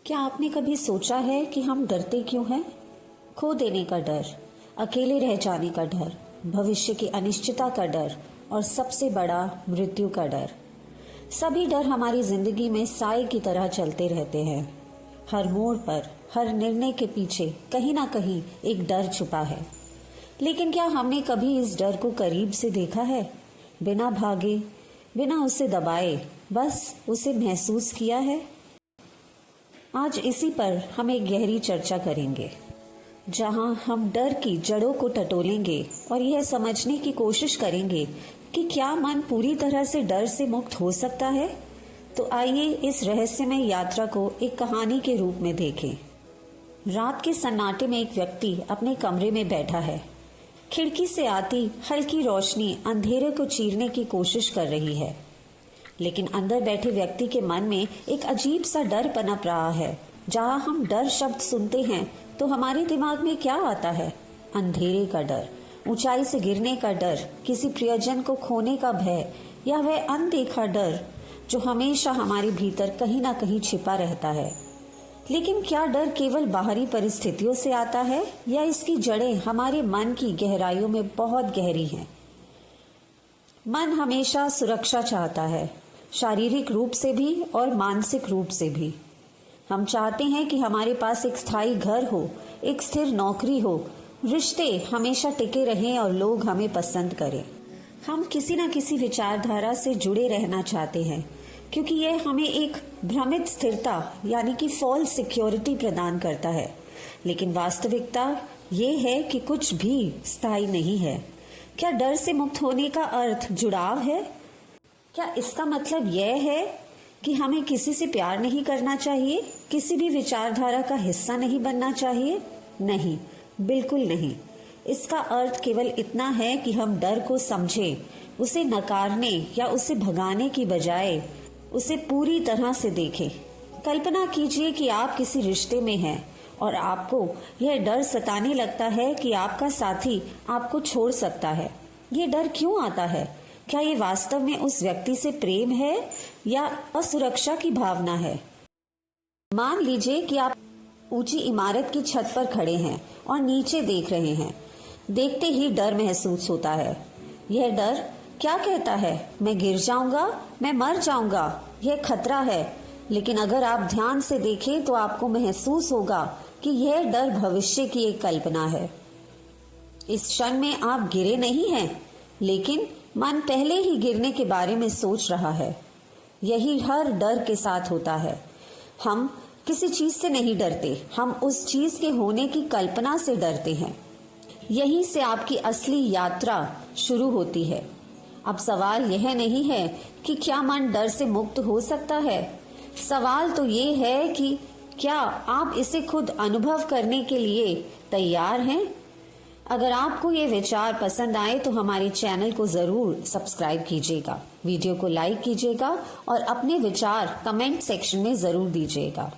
क्या आपने कभी सोचा है कि हम डरते क्यों हैं? खो देने का डर, अकेले रह जाने का डर, भविष्य की अनिश्चितता का डर और सबसे बड़ा मृत्यु का डर। सभी डर हमारी जिंदगी में साए की तरह चलते रहते हैं। हर मोड़ पर, हर निर्णय के पीछे कहीं ना कहीं एक डर छुपा है। लेकिन क्या हमने कभी इस डर को करीब से देखा है? बिना भागे, बिना उसे दबाए, बस उसे महसूस किया है? आज इसी पर हम एक गहरी चर्चा करेंगे, जहां हम डर की जड़ों को टटोलेंगे और यह समझने की कोशिश करेंगे कि क्या मन पूरी तरह से डर से मुक्त हो सकता है। तो आइए इस रहस्यमय यात्रा को एक कहानी के रूप में देखें। रात के सन्नाटे में एक व्यक्ति अपने कमरे में बैठा है। खिड़की से आती हल्की रोशनी अंधेरे को चीरने की कोशिश कर रही है, लेकिन अंदर बैठे व्यक्ति के मन में एक अजीब सा डर पनप रहा है। जहां हम डर शब्द सुनते हैं तो हमारे दिमाग में क्या आता है? अंधेरे का डर, ऊंचाई से गिरने का डर, किसी प्रियजन को खोने का भय, या वह अनदेखा डर जो हमेशा हमारे भीतर कहीं ना कहीं छिपा रहता है। लेकिन क्या डर केवल बाहरी परिस्थितियों से आता है, या इसकी जड़ें हमारे मन की गहराइयों में बहुत गहरी हैं? मन हमेशा सुरक्षा चाहता है, शारीरिक रूप से भी और मानसिक रूप से भी। हम चाहते हैं कि हमारे पास एक स्थायी घर हो, एक स्थिर नौकरी हो, रिश्ते हमेशा टिके रहें और लोग हमें पसंद करें। हम किसी न किसी विचारधारा से जुड़े रहना चाहते हैं, क्योंकि यह हमें एक भ्रमित स्थिरता यानी कि फॉल्स सिक्योरिटी प्रदान करता है। लेकिन वास्तविकता ये है कि कुछ भी स्थायी नहीं है। क्या डर से मुक्त होने का अर्थ जुड़ाव है? क्या इसका मतलब यह है कि हमें किसी से प्यार नहीं करना चाहिए, किसी भी विचारधारा का हिस्सा नहीं बनना चाहिए? नहीं, बिल्कुल नहीं। इसका अर्थ केवल इतना है कि हम डर को समझें, उसे नकारने या उसे भगाने की बजाय उसे पूरी तरह से देखें। कल्पना कीजिए कि आप किसी रिश्ते में हैं और आपको यह डर सताने लगता है कि आपका साथी आपको छोड़ सकता है। ये डर क्यों आता है? क्या ये वास्तव में उस व्यक्ति से प्रेम है या असुरक्षा की भावना है? मान लीजिए कि आप ऊंची इमारत की छत पर खड़े हैं और नीचे देख रहे हैं। देखते ही डर महसूस होता है। यह डर क्या कहता है? मैं गिर जाऊंगा, मैं मर जाऊंगा, यह खतरा है। लेकिन अगर आप ध्यान से देखें तो आपको महसूस होगा कि यह डर भविष्य की एक कल्पना है। इस क्षण में आप गिरे नहीं हैं, लेकिन मन पहले ही गिरने के बारे में सोच रहा है। यही हर डर के साथ होता है। हम किसी चीज से नहीं डरते, हम उस चीज के होने की कल्पना से डरते हैं। यहीं से आपकी असली यात्रा शुरू होती है। अब सवाल यह नहीं है कि क्या मन डर से मुक्त हो सकता है। सवाल तो ये है कि क्या आप इसे खुद अनुभव करने के लिए तैयार हैं? अगर आपको ये विचार पसंद आए तो हमारे चैनल को जरूर सब्सक्राइब कीजिएगा, वीडियो को लाइक कीजिएगा और अपने विचार कमेंट सेक्शन में जरूर दीजिएगा।